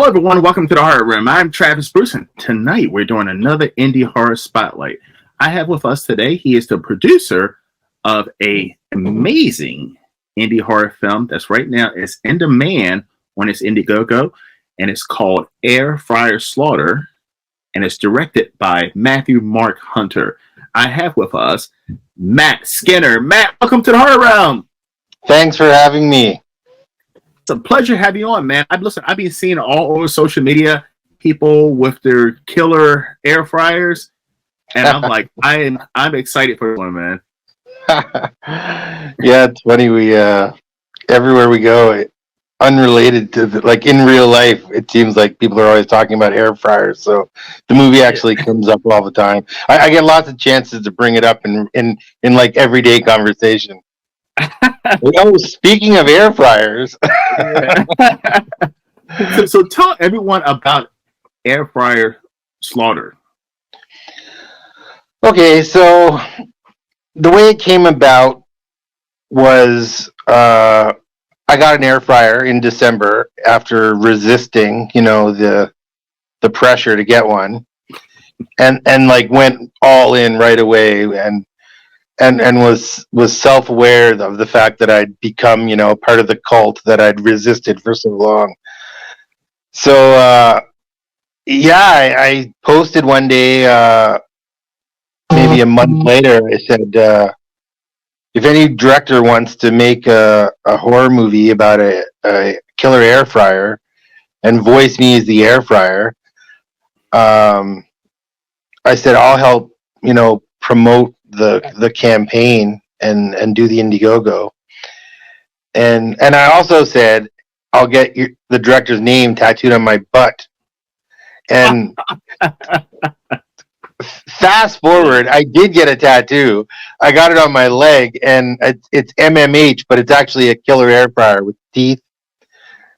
Hello, everyone. Welcome to the Horror Room. I'm Travis Bruce, and tonight we're doing another indie horror spotlight. I have with us today, he is the producer of a amazing indie horror film that's right now is in demand on its Indiegogo, and it's called FRYER Slaughter, and it's directed by Matthew Mark Hunter. I have with us Matt Skinner. Matt, welcome to the Horror Room. Thanks for having me. It's a pleasure having you on, man. I've been seeing all over social media people with their killer air fryers, and I'm like, I'm excited for one, man. Yeah, it's funny. We everywhere we go, unrelated to like in real life, it seems like people are always talking about air fryers. So the movie actually comes up all the time. I get lots of chances to bring it up in like everyday conversation. Oh, speaking of air fryers. So tell everyone about FRYER Slaughter. Okay, so the way it came about was I got an air fryer in December after resisting, the pressure to get one, and like went all in right away, and was self-aware of the fact that I'd become, part of the cult that I'd resisted for so long. So, I posted one day, maybe a month later, I said, if any director wants to make a horror movie about a killer air fryer and voice me as the air fryer, I said, I'll help, promote the campaign and do the Indiegogo. And I also said, I'll get the director's name tattooed on my butt. And fast forward, I did get a tattoo. I got it on my leg, and it's MMH, but it's actually a killer air fryer with teeth.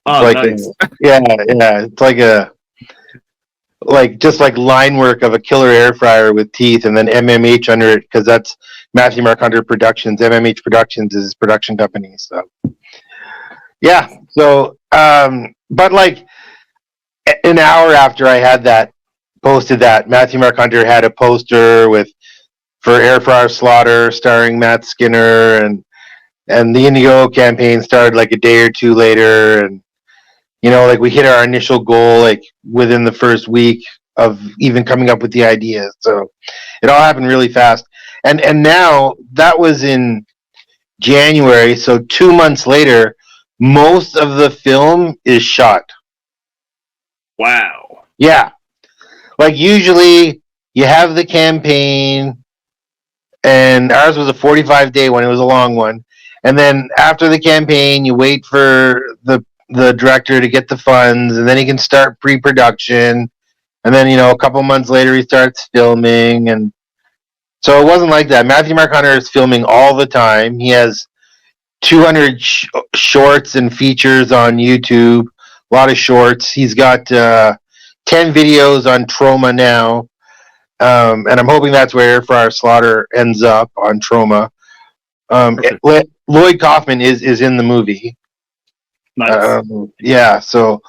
Nice. It's just like line work of a killer air fryer with teeth, and then MMH under it, because that's Matthew Mark Hunter Productions. MMH Productions is his production company. So yeah. So but like an hour after I had posted that, Matthew Mark Hunter had a poster for FRYER Slaughter starring Matt Skinner, and the Indiegogo campaign started like a day or two later, and we hit our initial goal like within the first week of even coming up with the idea. So it all happened really fast. And now that was in January, so 2 months later, most of the film is shot. Wow. Yeah. Like usually you have the campaign, and ours was a 45-day one. It was a long one. And then after the campaign, you wait for the director to get the funds, and then he can start pre-production. And then, a couple months later, he starts filming. And so it wasn't like that. Matthew Mark Hunter is filming all the time. He has 200 shorts and features on YouTube, a lot of shorts. He's got 10 videos on Trauma now. And I'm hoping that's where FRYER Slaughter ends up, on Trauma. Lloyd Kaufman is in the movie. Nice. So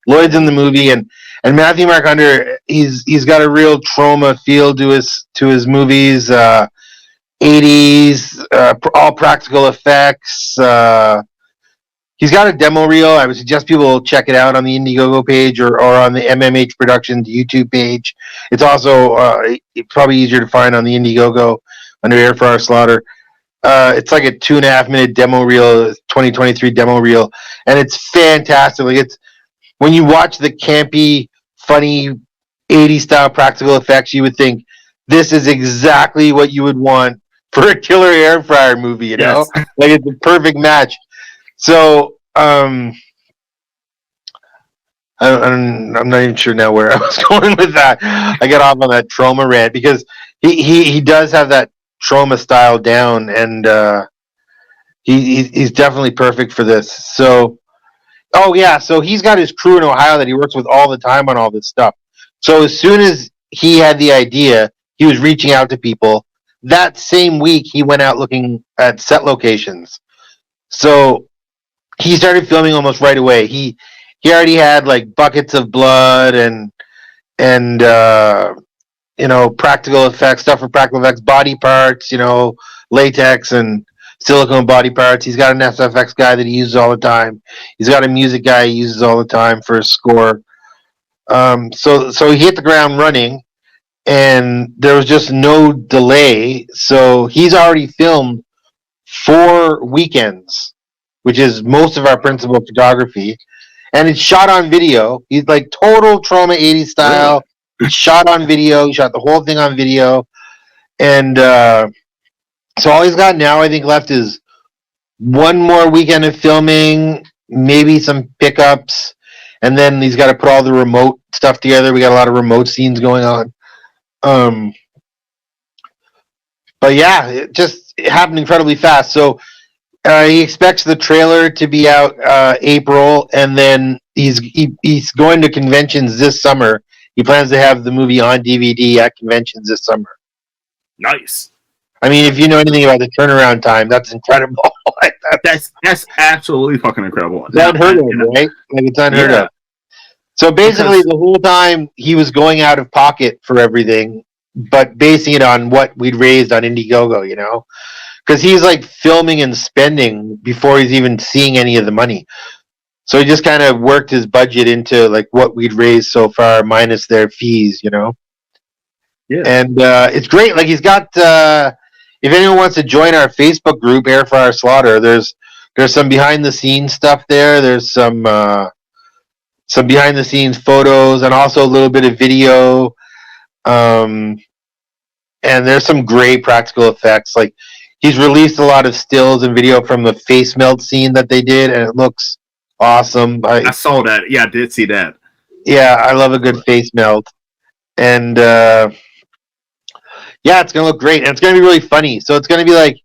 Lloyd's in the movie, and Matthew Mark Hunter, he's got a real Trauma feel to his movies. 80s, all practical effects. He's got a demo reel. I would suggest people check it out on the Indiegogo page or on the MMH Productions YouTube page. It's also probably easier to find on the Indiegogo under FRYER Slaughter. It's like a 2.5-minute demo reel, 2023 demo reel, and it's fantastic. Like, it's when you watch the campy, funny 80s style practical effects, you would think this is exactly what you would want for a killer air fryer movie. Yes. Like, it's a perfect match. So I'm not even sure now where I was going with that. I got off on that Trauma rant because he does have that Trauma style down, and he's definitely perfect for this. So so he's got his crew in Ohio that he works with all the time on all this stuff. So as soon as he had the idea, he was reaching out to people. That same week, he went out looking at set locations. So he started filming almost right away. he already had like buckets of blood and practical effects stuff for practical effects, body parts, latex and silicone body parts. He's got an SFX guy that he uses all the time. He's got a music guy he uses all the time for his score. So he hit the ground running, and there was just no delay. So he's already filmed 4 weekends, which is most of our principal photography, and it's shot on video. He's like total Trauma 80s style. Really? It's shot on video. He shot the whole thing on video, and so all he's got now, I think, left is one more weekend of filming, maybe some pickups, and then he's got to put all the remote stuff together. We got a lot of remote scenes going on. But yeah, it happened incredibly fast. So he expects the trailer to be out April, and then he's going to conventions this summer. He plans to have the movie on DVD at conventions this summer. Nice. I mean, if you know anything about the turnaround time, that's incredible. That's absolutely fucking incredible. It's unheard of, right? Like, it's unheard of. So basically, the whole time he was going out of pocket for everything, but basing it on what we'd raised on Indiegogo, because he's like filming and spending before he's even seeing any of the money. So he just kind of worked his budget into like what we'd raised so far minus their fees, Yeah. And it's great. Like, he's got. If anyone wants to join our Facebook group, Air Fryer Slaughter, there's some behind the scenes stuff there. There's some behind the scenes photos and also a little bit of video. And there's some great practical effects. Like, he's released a lot of stills and video from the face melt scene that they did, and it looks awesome. I saw that. Yeah, I did see that. Yeah, I love a good face melt. And yeah, it's gonna look great, and it's gonna be really funny. So it's gonna be like,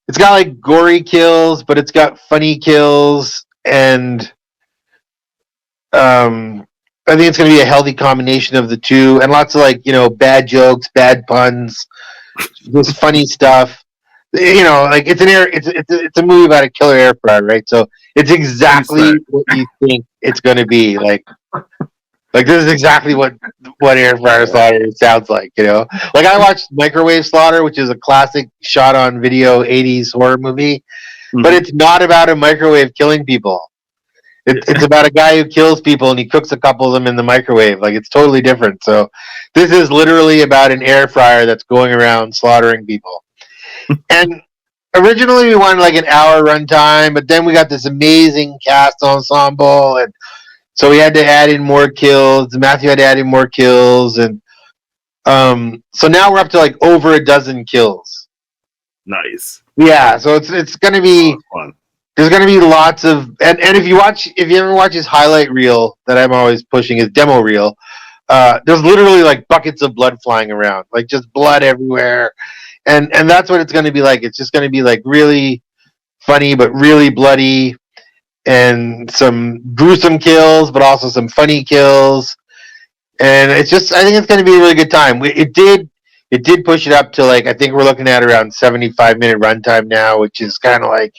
it's got like gory kills, but it's got funny kills, and I think it's gonna be a healthy combination of the two, and lots of like bad jokes, bad puns, just funny stuff. Like it's a movie about a killer air fryer, right? So it's exactly what you think it's gonna be like. Like, this is exactly what Air Fryer Slaughter sounds like, Like, I watched Microwave Slaughter, which is a classic shot-on-video 80s horror movie, but it's not about a microwave killing people. It's about a guy who kills people, and he cooks a couple of them in the microwave. Like, it's totally different. So this is literally about an air fryer that's going around slaughtering people. And originally we wanted, like, an hour runtime, but then we got this amazing cast ensemble, and so we had to add in more kills. Matthew had to add in more kills, and so now we're up to like over a dozen kills. Nice. Yeah, so it's gonna be fun. There's gonna be lots of and if you ever watch his highlight reel that I'm always pushing, his demo reel, there's literally like buckets of blood flying around, like just blood everywhere, and that's what it's gonna be like. It's just gonna be like really funny but really bloody. And some gruesome kills, but also some funny kills, and I think it's going to be a really good time. It did push it up to like, I think we're looking at around 75-minute runtime now, which is kind of like,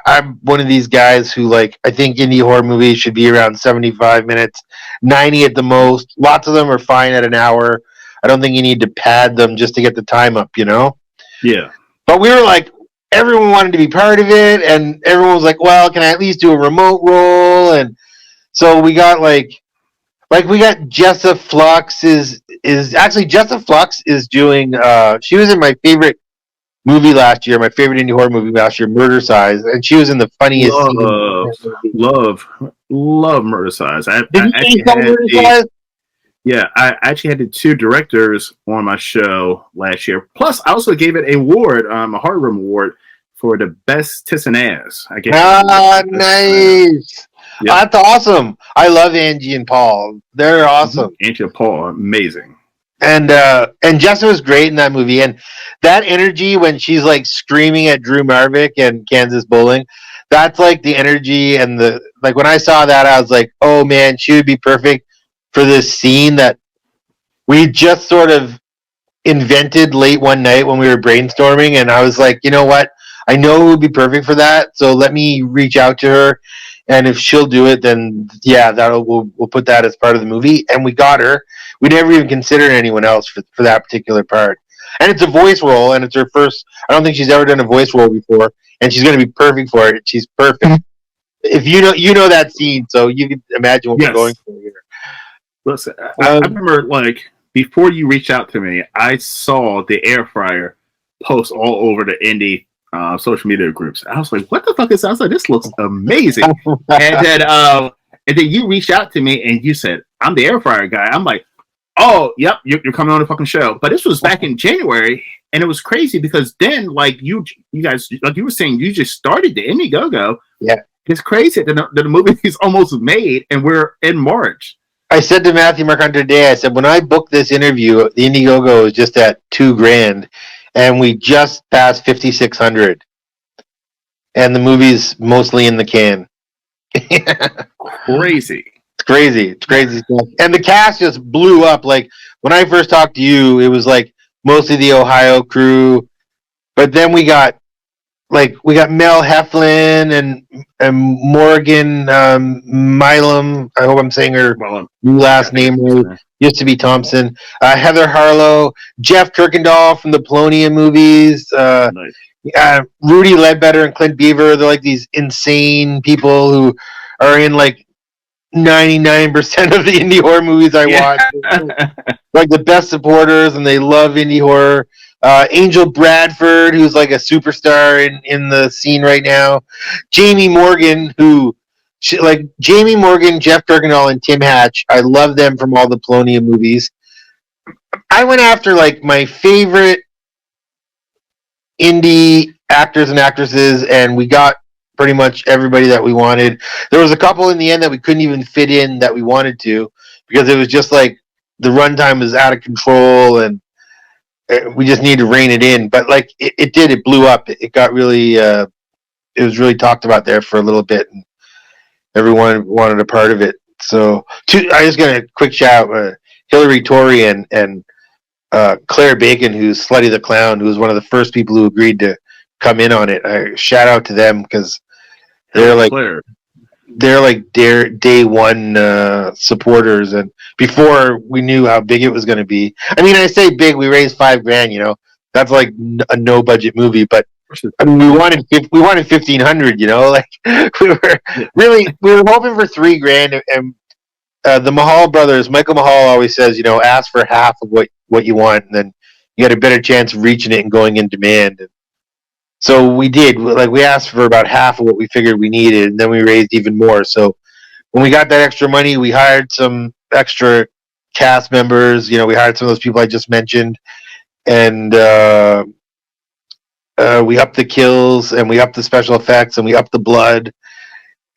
I'm one of these guys who like, I think indie horror movies should be around 75 minutes, 90 at the most. Lots of them are fine at an hour. I don't think you need to pad them just to get the time up, Yeah. But we were like, everyone wanted to be part of it, and everyone was like, well, can I at least do a remote role? And so we got we got Jessa Flux is actually Jessa Flux is doing she was in my favorite movie last year, my favorite indie horror movie last year, Murder Size, and she was in the funniest love Murder Size. Yeah, I actually had the 2 directors on my show last year. Plus, I also gave it a award, a Heart Room Award, for the best tits and ass. Nice. Yep. That's awesome. I love Angie and Paul. They're awesome. Angie and Paul, amazing. And Jessa was great in that movie. And that energy when she's like screaming at Drew Marvick and Kansas Bowling, that's like the energy and the like. When I saw that, I was like, oh man, she would be perfect for this scene that we just sort of invented late one night when we were brainstorming. And I was like, you know what? I know it would be perfect for that. So let me reach out to her And if she'll do it, then yeah, we'll put that as part of the movie. And we got her. We never even considered anyone else for that particular part. And it's a voice role, and it's her first. I don't think she's ever done a voice role before, and she's going to be perfect for it. She's perfect. If you know that scene, so you can imagine what we're going for here. Listen, I remember like before you reached out to me, I saw the air fryer post all over the indie social media groups. I was like, "What the fuck is that?" I was like, "This looks amazing." And then you reached out to me and you said, "I'm the air fryer guy." I'm like, "Oh, yep, you're coming on the fucking show." But this was back in January, and it was crazy because then, like you guys, like you were saying, you just started the Indiegogo. Yeah, it's crazy that the movie is almost made, and we're in March. I said to Matthew Marquand today, I said, when I booked this interview, the Indiegogo was just at $2,000, and we just passed 5,600, and the movie's mostly in the can. Crazy. It's crazy. It's crazy stuff. And the cast just blew up. Like, when I first talked to you, it was like mostly the Ohio crew, but then we got Mel Heflin and Morgan Milam. I hope I'm saying her last name right. Used to be Thompson. Heather Harlow, Jeff Kirkendall from the Polonium movies. Nice. Rudy Ledbetter and Clint Beaver. They're like these insane people who are in like 99% of the indie horror movies I watch. Like the best supporters, and they love indie horror. Angel Bradford, who's like a superstar in the scene right now. Jamie Morgan, Jamie Morgan, Jeff Kirkendall, and Tim Hatch. I love them from all the Polonium movies. I went after like my favorite indie actors and actresses, and we got pretty much everybody that we wanted. There was a couple in the end that we couldn't even fit in that we wanted to, because it was just like the runtime was out of control, and we just need to rein it in. But like it blew up. It got really, it was really talked about there for a little bit, and everyone wanted a part of it. So I just got a quick shout out, Hillary Torrey and Claire Bacon, who's Slutty the Clown, who was one of the first people who agreed to come in on it. I shout out to them because they're like Claire. They're like day one supporters, and before we knew how big it was going to be. I mean, I say big. We raised $5,000. You know, that's like a no budget movie, but I mean, we wanted 1,500. You know, like we were hoping for $3,000, and the Mahal brothers, Michael Mahal always says, you know, ask for half of what you want, and then you got a better chance of reaching it and going in demand. And so we did. Like, we asked for about half of what we figured we needed, and then we raised even more. So when we got that extra money, we hired some extra cast members. You know, we hired some of those people I just mentioned, and we upped the kills, and we upped the special effects, and we upped the blood,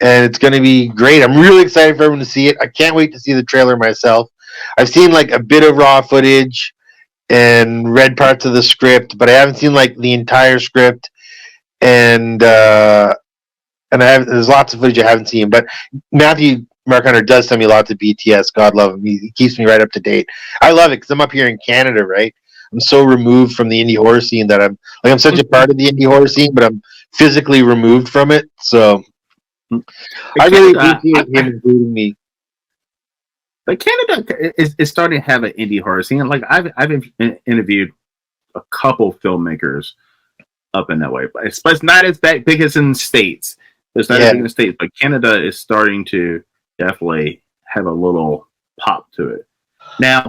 and it's going to be great. I'm really excited for everyone to see it. I can't wait to see the trailer myself. I've seen like a bit of raw footage and read parts of the script, but I haven't seen like the entire script, and there's lots of footage I haven't seen. But Matthew Mark does send me lots of BTS. God love him. He keeps me right up to date. I love it because I'm up here in Canada, right? I'm so removed from the indie horror scene that I'm such a part of the indie horror scene, but I'm physically removed from it. So I really appreciate him including me. But Canada is starting to have an indie horror scene. Like I've interviewed a couple filmmakers up in that way, but it's not as big as in the States. It's not as big in the States, but Canada is starting to definitely have a little pop to it. Now,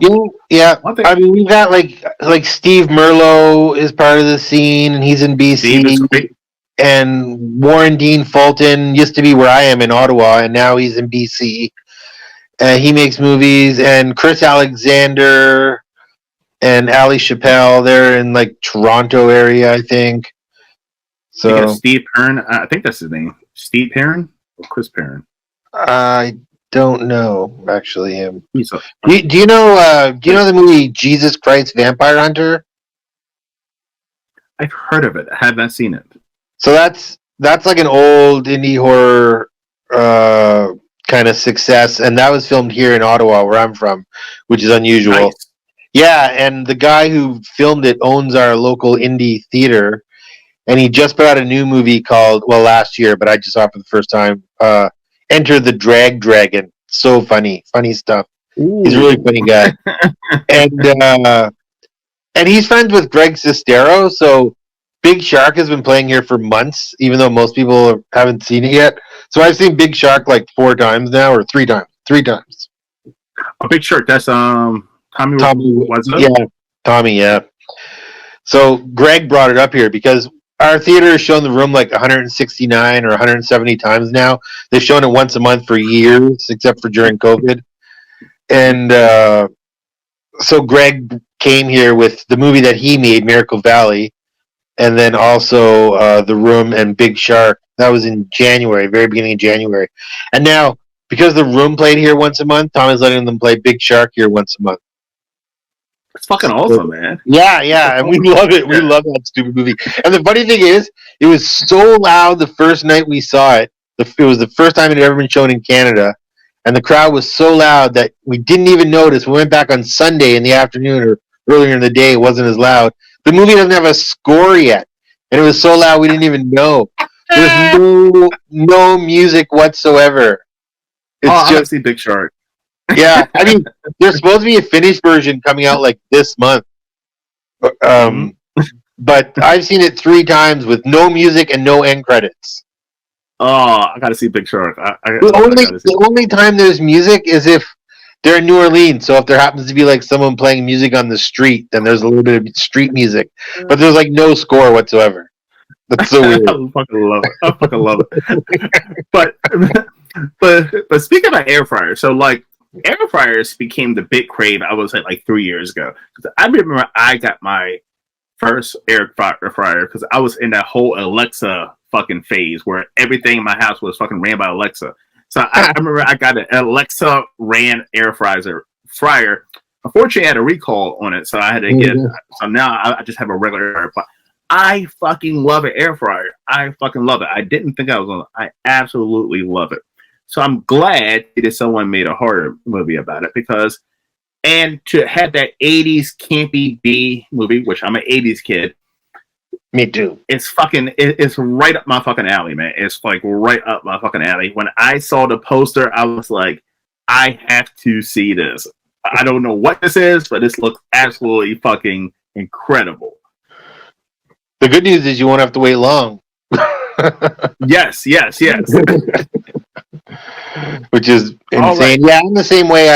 yeah. I mean, we've got like Steve Merlot is part of the scene, and he's in BC. And Warren Dean Fulton used to be where I am in Ottawa, and now he's in BC. He makes movies, and Chris Alexander and Ali Chappelle, they're in like Toronto area, I think. So Steve Perrin, I think that's his name. Steve Perrin or Chris Perrin? I don't know actually him. Do you know the movie Jesus Christ Vampire Hunter? I've heard of it. I have not seen it. So that's like an old indie horror kind of success, and that was filmed here in Ottawa, where I'm from, which is unusual. Nice. Yeah, and the guy who filmed it owns our local indie theater, and he just put out a new movie called, last year, but I just saw it for the first time. Enter the Drag Dragon. So funny stuff. Ooh. He's a really funny guy, and he's friends with Greg Sestero. So Big Shark has been playing here for months, even though most people haven't seen it yet. So I've seen Big Shark like 4 times now, or 3 times. 3 times. A Big Shark. That's Tommy. Was it? Yeah, Tommy. Yeah. So Greg brought it up here because our theater has shown the room like 169 or 170 times now. They've shown it once a month for years, except for during COVID. And so Greg came here with the movie that he made, Miracle Valley, and then also The Room and Big Shark. That was in January, very beginning of January. And now, because The Room played here once a month, Tommy's letting them play Big Shark here once a month. It's fucking awesome, man. Yeah, and we love it. We love that stupid movie. And the funny thing is, it was so loud the first night we saw it. It was the first time it had ever been shown in Canada. And the crowd was so loud that we didn't even notice. We went back on Sunday in the afternoon or earlier in the day. It wasn't as loud. The movie doesn't have a score yet. And it was so loud we didn't even know. There's no music whatsoever. It's just see Big Shark. Yeah, I mean, there's supposed to be a finished version coming out like this month. But I've seen it 3 times with no music and no end credits. Oh, I gotta see Big Shark. The only time there's music is if they're in New Orleans. So if there happens to be like someone playing music on the street, then there's a little bit of street music. But there's like no score whatsoever. That's so weird. I fucking love it. but speaking about air fryer, so like air fryers became the big crave. I was like 3 years ago. I remember I got my first air fryer because I was in that whole Alexa fucking phase where everything in my house was fucking ran by Alexa. So I remember I got an Alexa ran air fryer. Unfortunately, I had a recall on it, so I had to get. So now I just have a regular air fryer. I fucking love an air fryer. I fucking love it. I didn't think I was gonna. I absolutely love it. So I'm glad that someone made a horror movie about it and to have that 80s campy B movie, which I'm an 80s kid. Me too. It's right up my fucking alley, man. It's like right up my fucking alley. When I saw the poster, I was like, I have to see this. I don't know what this is, but this looks absolutely fucking incredible. The good news is you won't have to wait long. Yes. Which is insane. Right. Yeah, I'm the same way.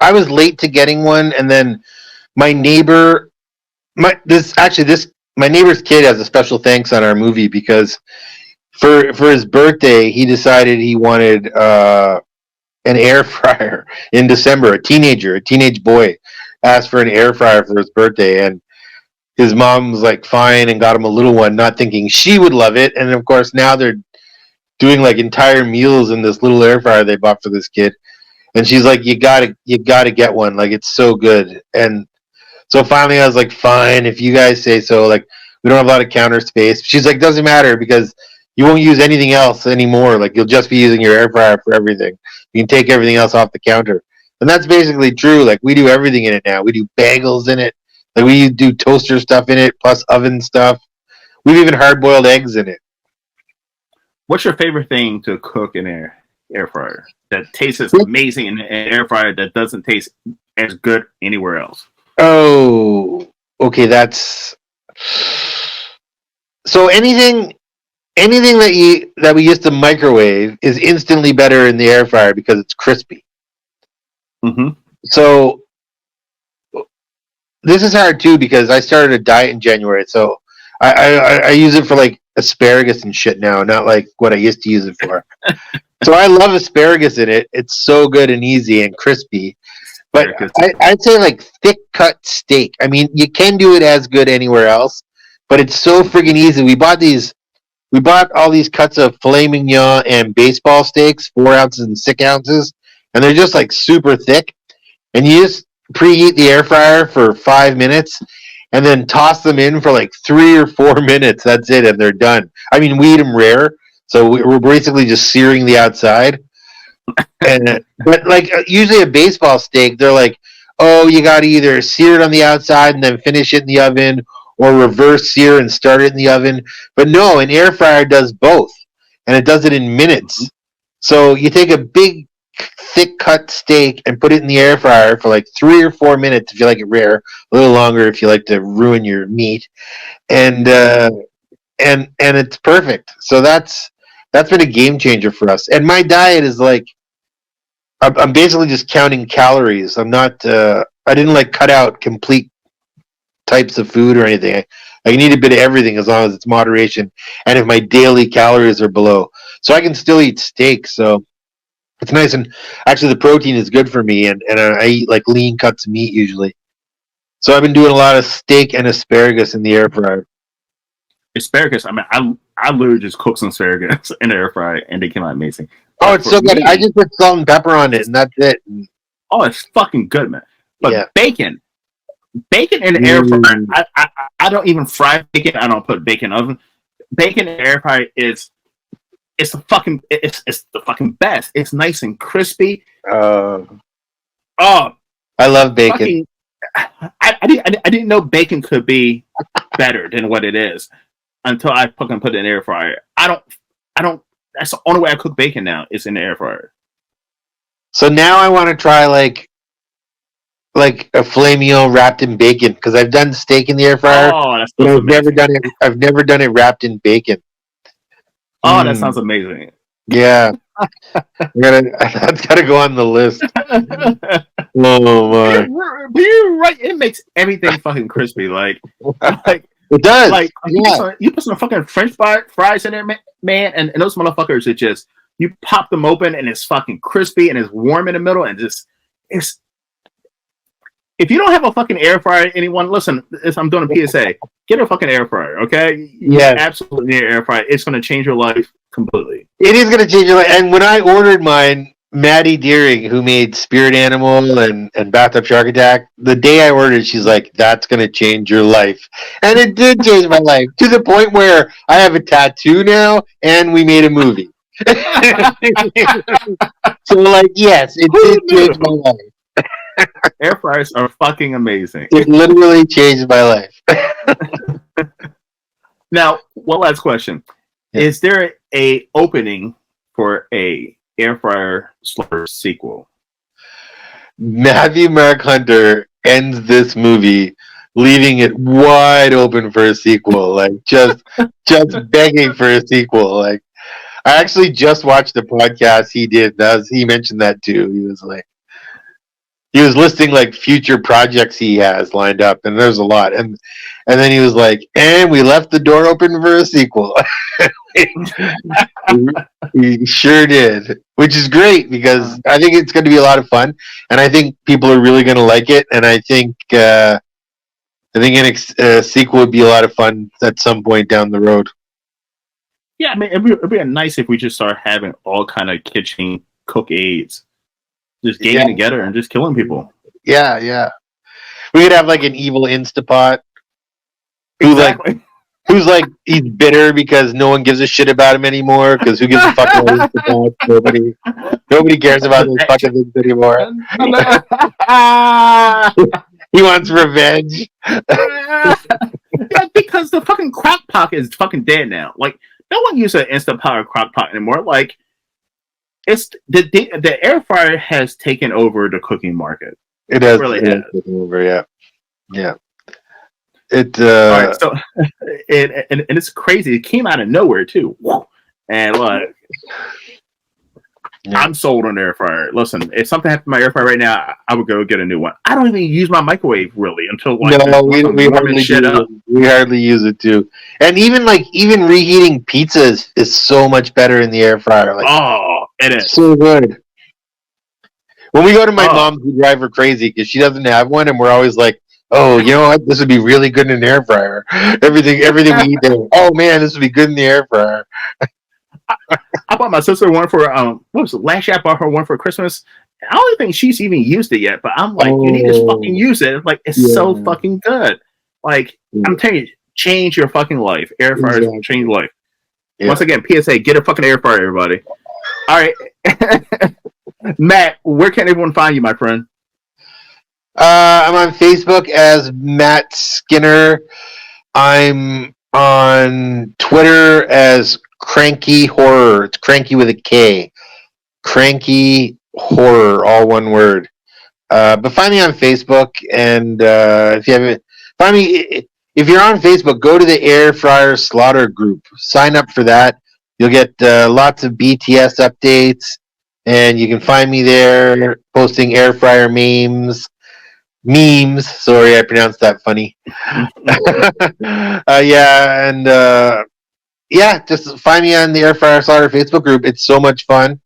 I was late to getting one, and then my neighbor, my neighbor's kid has a special thanks on our movie because for his birthday he decided he wanted an air fryer in December. A teenage boy asked for an air fryer for his birthday, and his mom was like fine and got him a little one, not thinking she would love it. And of course now they're doing like entire meals in this little air fryer they bought for this kid, and she's like, you gotta get one, like it's so good. And so finally I was like, fine, if you guys say so. Like, we don't have a lot of counter space. She's like, doesn't matter because you won't use anything else anymore. Like, you'll just be using your air fryer for everything. You can take everything else off the counter. And that's basically true. Like, we do everything in it now. We do bagels in it. Like, we do toaster stuff in it, plus oven stuff. We've even hard-boiled eggs in it. What's your favorite thing to cook in air fryer that tastes amazing in an air fryer that doesn't taste as good anywhere else? Oh, okay. So anything that we used to microwave is instantly better in the air fryer because it's crispy. Mm-hmm. So this is hard too because I started a diet in January, so I use it for like asparagus and shit now, not like what I used to use it for. So I love asparagus in it. It's so good and easy and crispy. But I'd say like thick cut steak. I mean, you can do it as good anywhere else, but it's so friggin' easy. We bought all these cuts of filet mignon and baseball steaks, 4 ounces and 6 ounces, and they're just like super thick. And you just preheat the air fryer for 5 minutes and then toss them in for like 3 or 4 minutes. That's it, and they're done. I mean, we eat them rare, so we're basically just searing the outside. But like usually a baseball steak, they're like, oh, you got to either sear it on the outside and then finish it in the oven, or reverse sear and start it in the oven. But no, an air fryer does both, and it does it in minutes. So you take a big, thick cut steak and put it in the air fryer for like 3 or 4 minutes if you like it rare, a little longer if you like to ruin your meat, and it's perfect. So that's been a game changer for us. And my diet is like I'm basically just counting calories. I'm not. I didn't like cut out complete types of food or anything. I need a bit of everything as long as it's moderation and if my daily calories are below. So I can still eat steak. So it's nice, and actually the protein is good for me, and I eat like lean cuts of meat usually. So I've been doing a lot of steak and asparagus in the air fryer. Asparagus. I mean, I literally just cooked some asparagus in the air fryer, and they came out amazing. Oh, But it's for so good. me, I just put salt and pepper on it, and that's it. oh, it's fucking good, man. But Yeah. bacon in the air fryer. I don't even fry bacon. I don't put bacon in the oven. Bacon in the air fryer is it's the fucking best. It's nice and crispy. Uh, Oh, I love bacon. fucking! I didn't know bacon could be better than what it is until I fucking put it in the air fryer. I don't. That's the only way I cook bacon now. Is in the air fryer. So now I want to try like a filet mignon wrapped in bacon because I've done steak in the air fryer, Oh, that but sounds I've never amazing. done it. I've never done it wrapped in bacon. Oh, that sounds amazing. Yeah, that's gotta go on the list. Oh my, You're right. It makes everything fucking crispy. Like it does. like Yeah, you put some fucking French fries in there, man, and those motherfuckers are just you pop them open and it's fucking crispy and it's warm in the middle and just it's. If you don't have a fucking air fryer, anyone listen. I'm doing a PSA. Get a fucking air fryer, okay? yeah. Absolutely need an air fryer. It's going to change your life completely. It is gonna change your life. And when I ordered mine, Maddie Deering, who made Spirit Animal and Bathtub Shark Attack, the day I ordered, she's like, "That's gonna change your life," and it did change my life to the point where I have a tattoo now, and we made a movie. So, like, yes, it did change my life. Air fryers are fucking amazing. It literally changed my life. Now, one last question: Yeah. Is there a opening for a air fryer slur sequel? Matthew Mark Hunter ends this movie, leaving it wide open for a sequel. Like just begging for a sequel. Like I actually just watched the podcast he did. He mentioned that too. He was listing like future projects he has lined up, and there's a lot. And then he was like, "And we left the door open for a sequel." He sure did, which is great because I think it's going to be a lot of fun, and I think people are really going to like it. And I think a sequel would be a lot of fun at some point down the road. Yeah, I mean, it'd be nice if we just start having all kind of kitchen cook aids, just getting together and just killing people. Yeah. We could have like an evil Instapot Exactly. who's like he's bitter because no one gives a shit about him anymore. Because who gives a fuck about Instapot? Nobody cares about those fucking things anymore. He wants revenge. Yeah, because the fucking crock pot is fucking dead now. Like no one uses an Instapot or crock pot anymore. Like it's the air fryer has taken over the cooking market. It has really has taken over. Yeah. It all right, so and it's crazy. It came out of nowhere too. And like I'm sold on the air fryer. Listen, if something happened to my air fryer right now, I would go get a new one. I don't even use my microwave really until like we hardly use it too. And even reheating pizzas is so much better in the air fryer. Like, oh, it is so good. When we go to my mom's, we drive her crazy because she doesn't have one, and we're always like, "Oh, you know what? This would be really good in an air fryer." Everything we eat there. Oh man, this would be good in the air fryer. I bought my sister one for what was it? Last year I bought her one for Christmas. I don't think she's even used it yet, but I'm like, you need to fucking use it. Like it's so fucking good. Like I'm telling you, change your fucking life. Air fryers will change your life. Yeah. Once again, PSA, get a fucking air fryer, everybody. All right. Matt, where can everyone find you, my friend? I'm on Facebook as Matt Skinner. I'm on Twitter as Cranky Horror. It's Cranky with a K. Cranky Horror, all one word. But find me on Facebook, and if you haven't, find me. If you're on Facebook, go to the Air Fryer Slaughter group. Sign up for that. You'll get lots of BTS updates, and you can find me there posting air fryer memes. Sorry, I pronounced that funny. Yeah, and yeah, just find me on the Air Fryer Slaughter Facebook group. It's so much fun.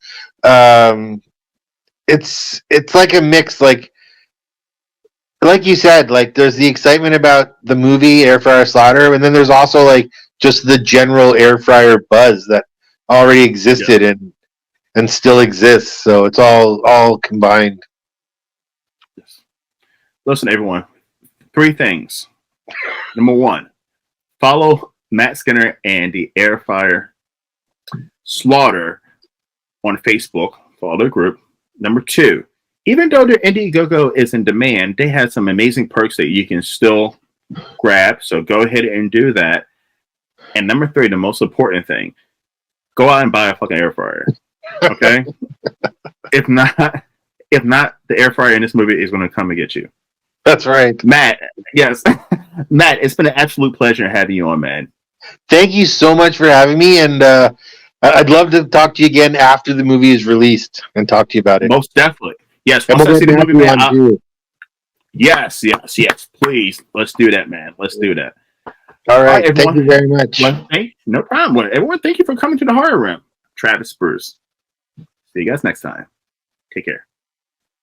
It's like a mix, like you said, like there's the excitement about the movie Air Fryer Slaughter, and then there's also like just the general air fryer buzz that already existed and still exists. So it's all combined. Yes. Listen, everyone. 3 things. Number 1, follow Matt Skinner and the Air Fryer Slaughter on Facebook. Follow their group. Number 2, even though their Indiegogo is in demand, they have some amazing perks that you can still grab. So go ahead and do that. And number 3, the most important thing, go out and buy a fucking air fryer. Okay? if not, the air fryer in this movie is going to come and get you. That's right. Matt, yes. Matt, it's been an absolute pleasure having you on, man. Thank you so much for having me, and I'd love to talk to you again after the movie is released and talk to you about it. Most definitely. Yes, and once we'll I see the movie, man. Yes. Yes. Please, let's do that, man. Let's do that. All right. Everyone, thank you very much. No problem. Everyone, thank you for coming to the Horror Room. Travis Bruce. See you guys next time. Take care.